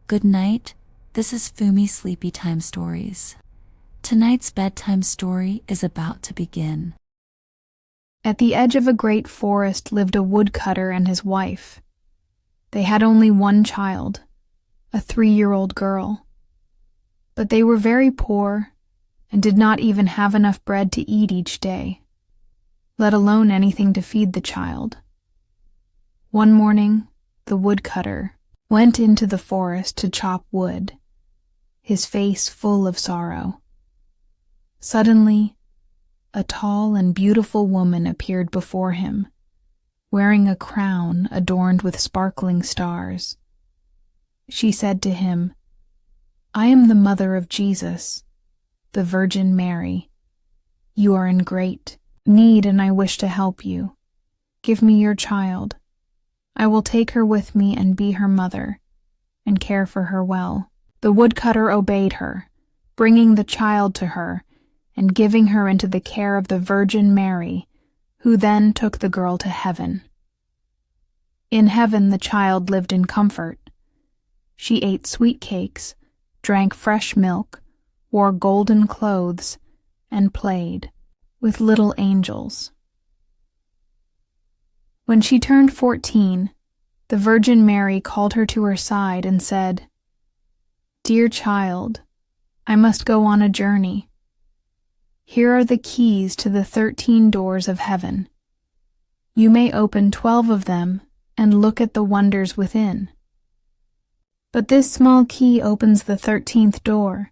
Good night, this is Fumi's Sleepy Time Stories. Tonight's bedtime story is about to begin. At the edge of a great forest lived a woodcutter and his wife. They had only one child, a 3-year-old girl. But they were very poor and did not even have enough bread to eat each day, let alone anything to feed the child. One morning, the woodcutter went into the forest to chop wood, his face full of sorrow. Suddenly, a tall and beautiful woman appeared before him, wearing a crown adorned with sparkling stars. She said to him, "I am the mother of Jesus, the Virgin Mary. You are in great need and I wish to help you. Give me your child. I will take her with me and be her mother, and care for her well." The woodcutter obeyed her, bringing the child to her and giving her into the care of the Virgin Mary, who then took the girl to heaven. In heaven the child lived in comfort. She ate sweet cakes, drank fresh milk, wore golden clothes, and played with little angels. When she turned 14, the Virgin Mary called her to her side and said, "Dear child, I must go on a journey. Here are the keys to the 13 doors of heaven. You may open 12 of them and look at the wonders within. But this small key opens the 13th door.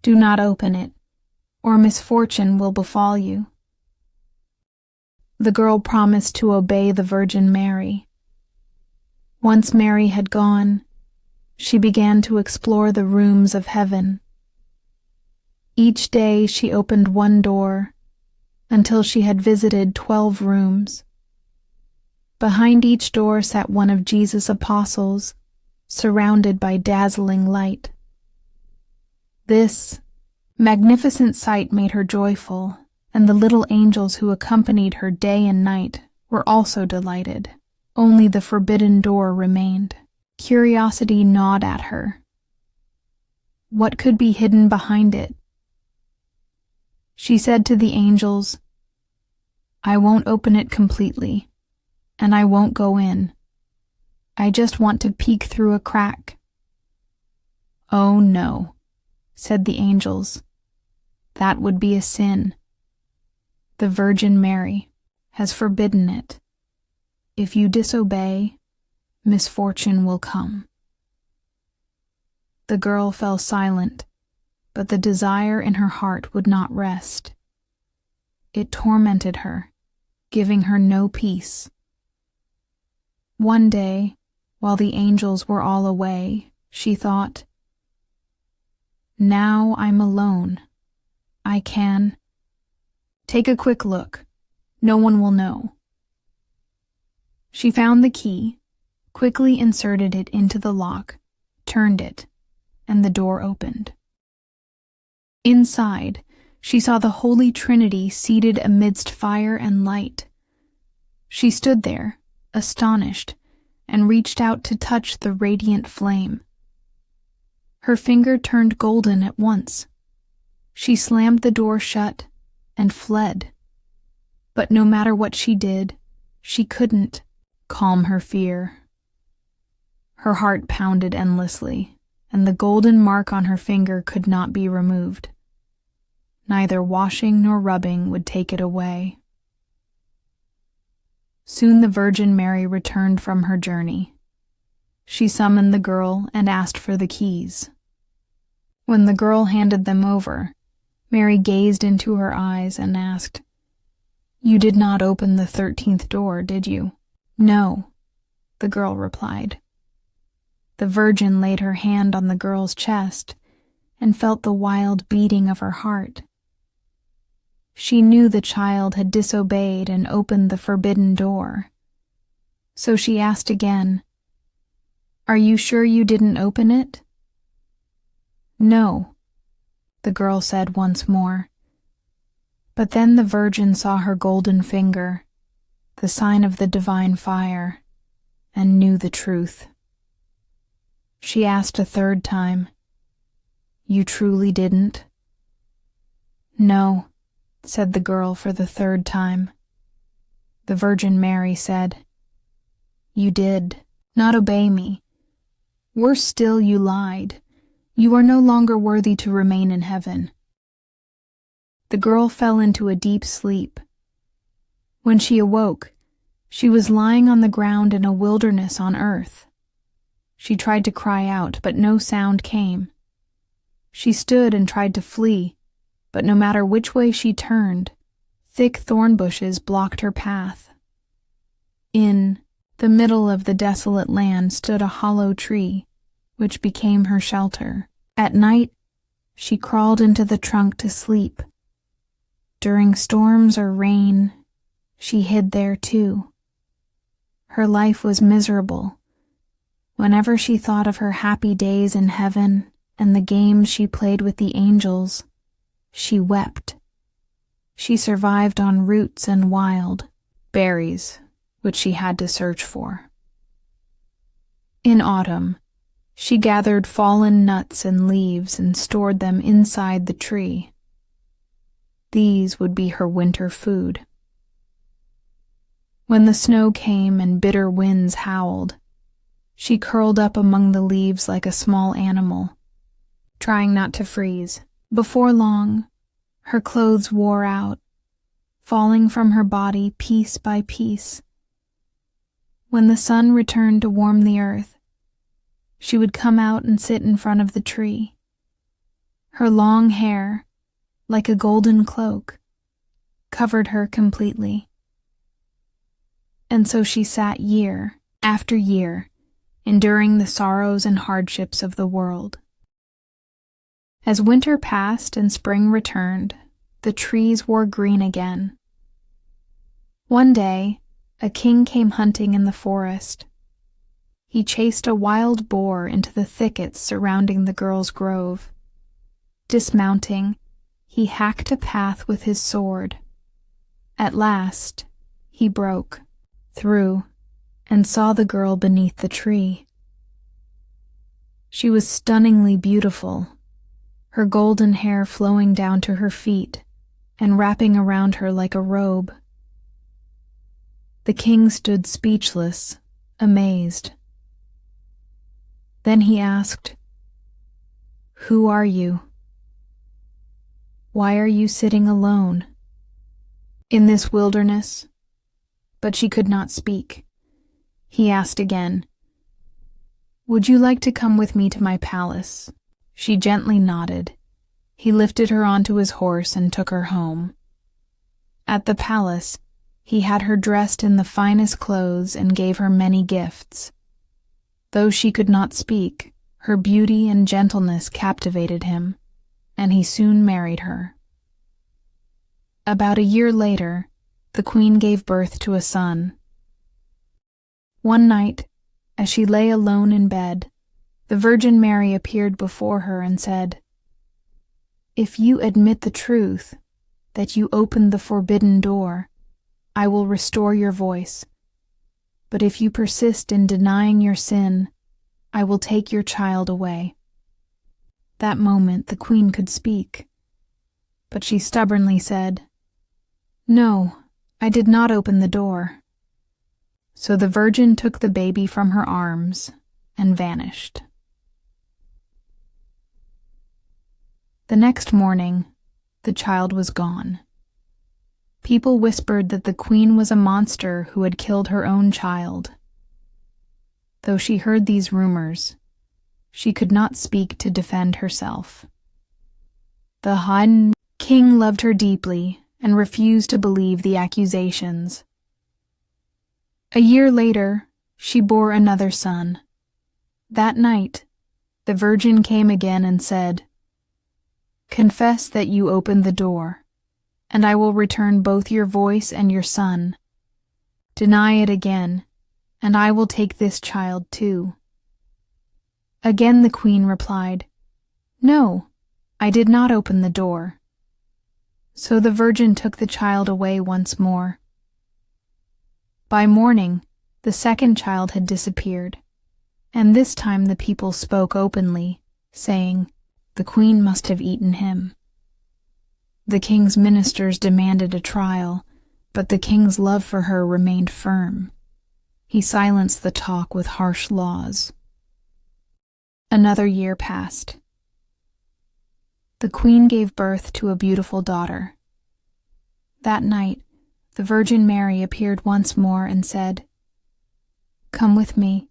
Do not open it, or misfortune will befall you." The girl promised to obey the Virgin Mary. Once Mary had gone, she began to explore the rooms of heaven. Each day she opened one door, until she had visited 12 rooms. Behind each door sat one of Jesus' apostles, surrounded by dazzling light. This magnificent sight made her joyful, and the little angels who accompanied her day and night were also delighted. Only the forbidden door remained. Curiosity gnawed at her. What could be hidden behind it? She said to the angels, "I won't open it completely, and I won't go in. I just want to peek through a crack." "Oh no," said the angels. "That would be a sin. The Virgin Mary has forbidden it. If you disobey, misfortune will come." The girl fell silent, but the desire in her heart would not rest. It tormented her, giving her no peace. One day, while the angels were all away, she thought, "Now I'm alone. I can take a quick look. No one will know." She found the key, quickly inserted it into the lock, turned it, and the door opened. Inside, she saw the Holy Trinity seated amidst fire and light. She stood there, astonished, and reached out to touch the radiant flame. Her finger turned golden at once. She slammed the door shut and fled. But no matter what she did, she couldn't calm her fear. Her heart pounded endlessly, and the golden mark on her finger could not be removed. Neither washing nor rubbing would take it away. Soon the Virgin Mary returned from her journey. She summoned the girl and asked for the keys. When the girl handed them over, Mary gazed into her eyes and asked, "You did not open the 13th door, did you?" "No," the girl replied. The Virgin laid her hand on the girl's chest and felt the wild beating of her heart. She knew the child had disobeyed and opened the forbidden door. So she asked again, "Are you sure you didn't open it?" "No," the girl said once more. But then the Virgin saw her golden finger, the sign of the divine fire, and knew the truth. she asked a third time. You truly didn't? No, said the girl for the third time. The Virgin Mary said, You did not obey me. Worse still, you lied. You are no longer worthy to remain in heaven. The girl fell into a deep sleep. When she awoke, she was lying on the ground in a wilderness on earth. She tried to cry out, but no sound came. She stood and tried to flee, but no matter which way she turned, thick thorn bushes blocked her path. In the middle of the desolate land stood a hollow tree, which became her shelter. At night, she crawled into the trunk to sleep. During storms or rain, she hid there too. Her life was miserable. Whenever she thought of her happy days in heaven and the games she played with the angels, she wept. She survived on roots and wild berries, which she had to search for. In autumn, she gathered fallen nuts and leaves and stored them inside the tree. These would be her winter food. When the snow came and bitter winds howled, she curled up among the leaves like a small animal, trying not to freeze. Before long, her clothes wore out, falling from her body piece by piece. When the sun returned to warm the earth, she would come out and sit in front of the tree. Her long hair, like a golden cloak, covered her completely. And so she sat year after year, enduring the sorrows and hardships of the world. As winter passed and spring returned, the trees wore green again. One day, a king came hunting in the forest. He chased a wild boar into the thickets surrounding the girl's grove. Dismounting, he hacked a path with his sword. At last, he broke through and saw the girl beneath the tree. She was stunningly beautiful, her golden hair flowing down to her feet and wrapping around her like a robe. The king stood speechless, amazed. Then he asked, "Who are you? Why are you sitting alone in this wilderness?" But she could not speak. He asked again, "Would you like to come with me to my palace?" She gently nodded. He lifted her onto his horse and took her home. At the palace, he had her dressed in the finest clothes and gave her many gifts. Though she could not speak, her beauty and gentleness captivated him, and he soon married her. About a year later, the queen gave birth to a son. One night, as she lay alone in bed, the Virgin Mary appeared before her and said, "If you admit the truth, that you opened the forbidden door, I will restore your voice. But if you persist in denying your sin, I will take your child away." That moment the queen could speak, but she stubbornly said, "No, I did not open the door." So the Virgin took the baby from her arms and vanished. The next morning, the child was gone. People whispered that the queen was a monster who had killed her own child. Though she heard these rumors, she could not speak to defend herself. The Han king loved her deeply and refused to believe the accusations. A year later, she bore another son. That night, the Virgin came again and said, "Confess that you opened the door, and I will return both your voice and your son. Deny it again, and I will take this child too." Again the queen replied, "No, I did not open the door." So the Virgin took the child away once more. By morning, the second child had disappeared. And this time the people spoke openly, saying, "The queen must have eaten him." The king's ministers demanded a trial, but the king's love for her remained firm. He silenced the talk with harsh laws. Another year passed. The queen gave birth to a beautiful daughter. That night, the Virgin Mary appeared once more and said, "Come with me."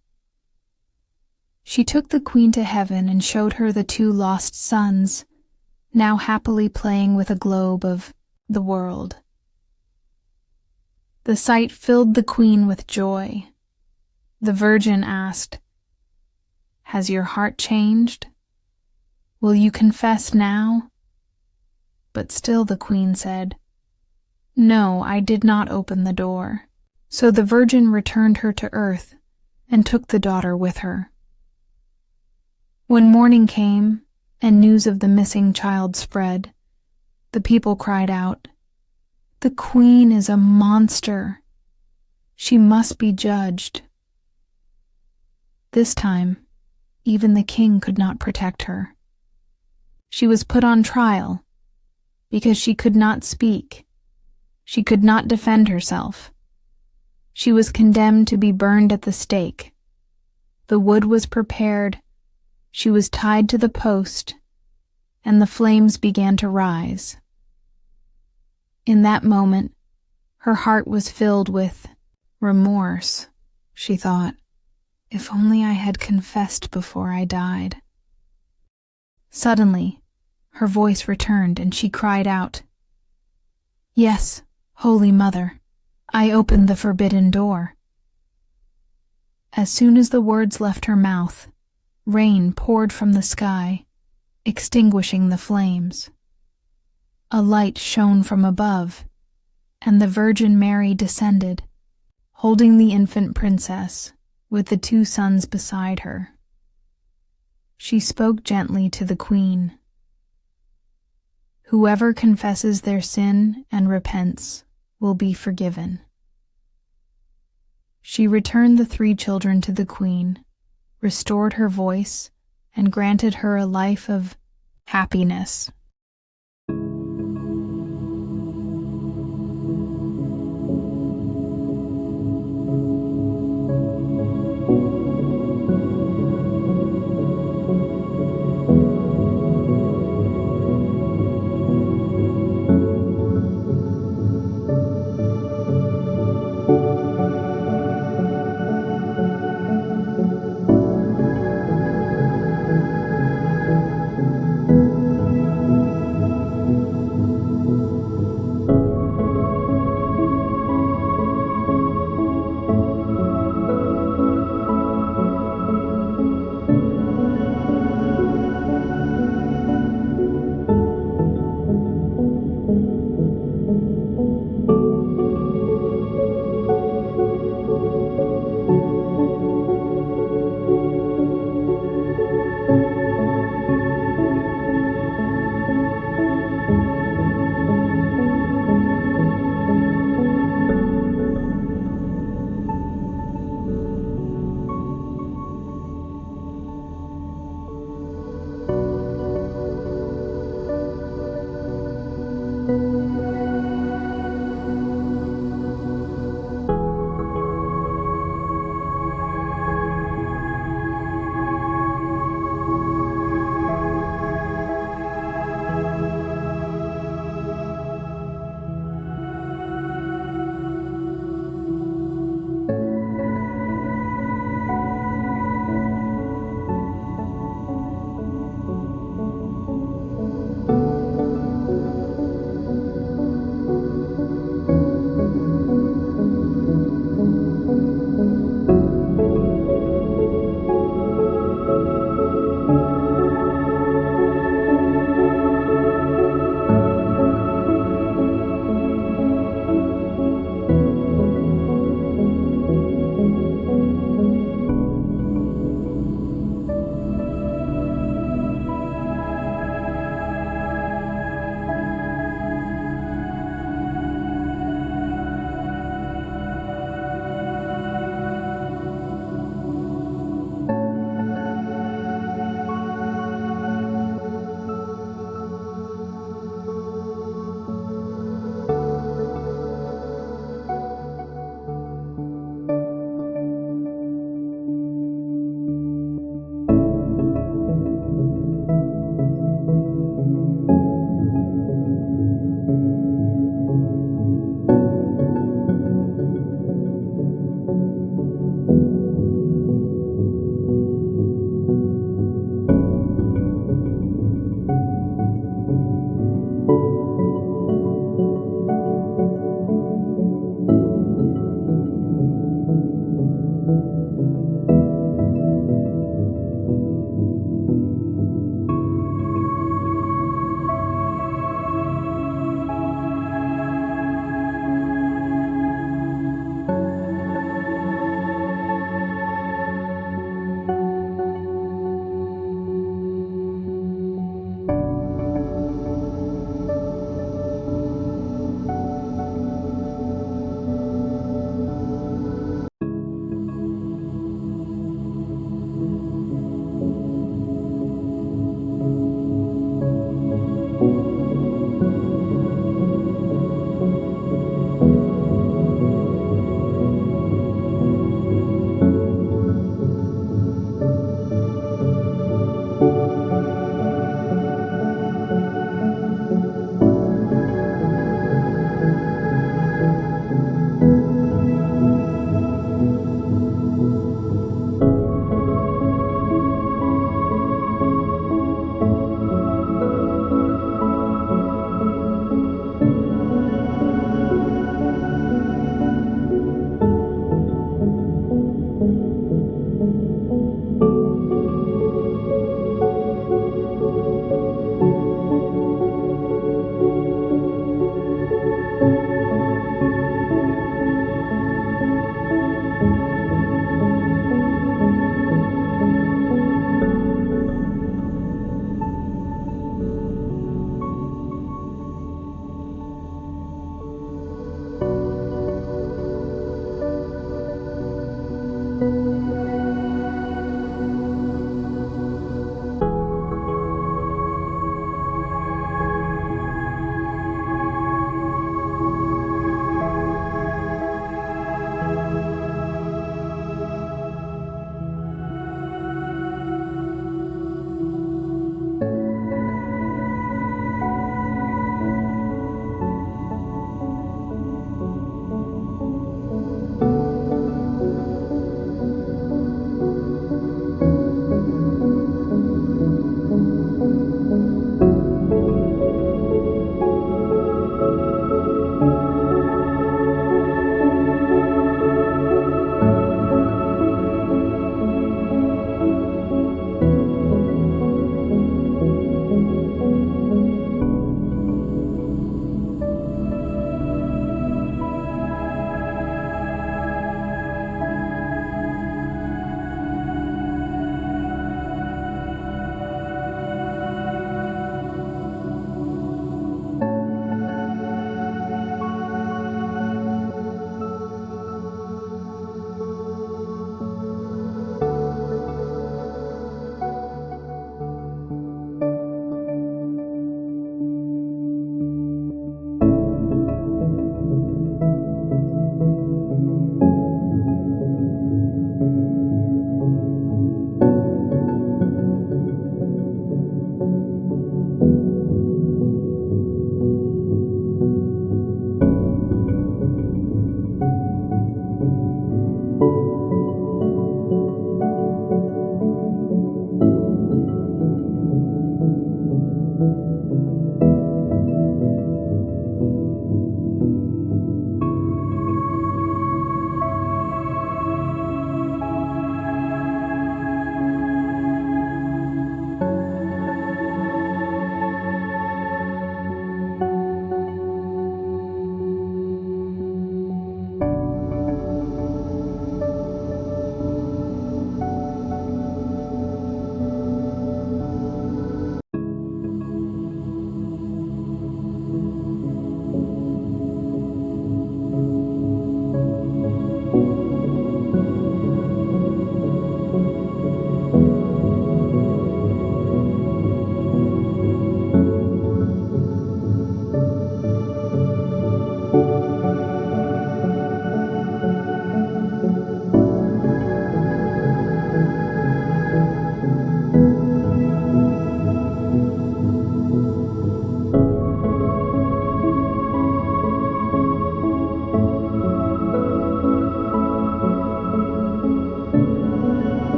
She took the queen to heaven and showed her the two lost sons, now happily playing with a globe of the world. The sight filled the queen with joy. The Virgin asked, "Has your heart changed? Will you confess now?" But still the queen said, "No, I did not open the door." So the Virgin returned her to earth and took the daughter with her. When morning came and news of the missing child spread, the people cried out, "The queen is a monster. She must be judged." This time, even the king could not protect her. She was put on trial because she could not speak. She could not defend herself. She was condemned to be burned at the stake. The wood was prepared. She was tied to the post, and the flames began to rise. In that moment, her heart was filled with remorse. She thought, "If only I had confessed before I died." Suddenly, her voice returned and she cried out, "Yes, Holy Mother, I opened the forbidden door." As soon as the words left her mouth, rain poured from the sky, extinguishing the flames. A light shone from above, and the Virgin Mary descended, holding the infant princess with the two sons beside her. She spoke gently to the queen. "Whoever confesses their sin and repents will be forgiven." She returned the three children to the queen, restored her voice, and granted her a life of happiness.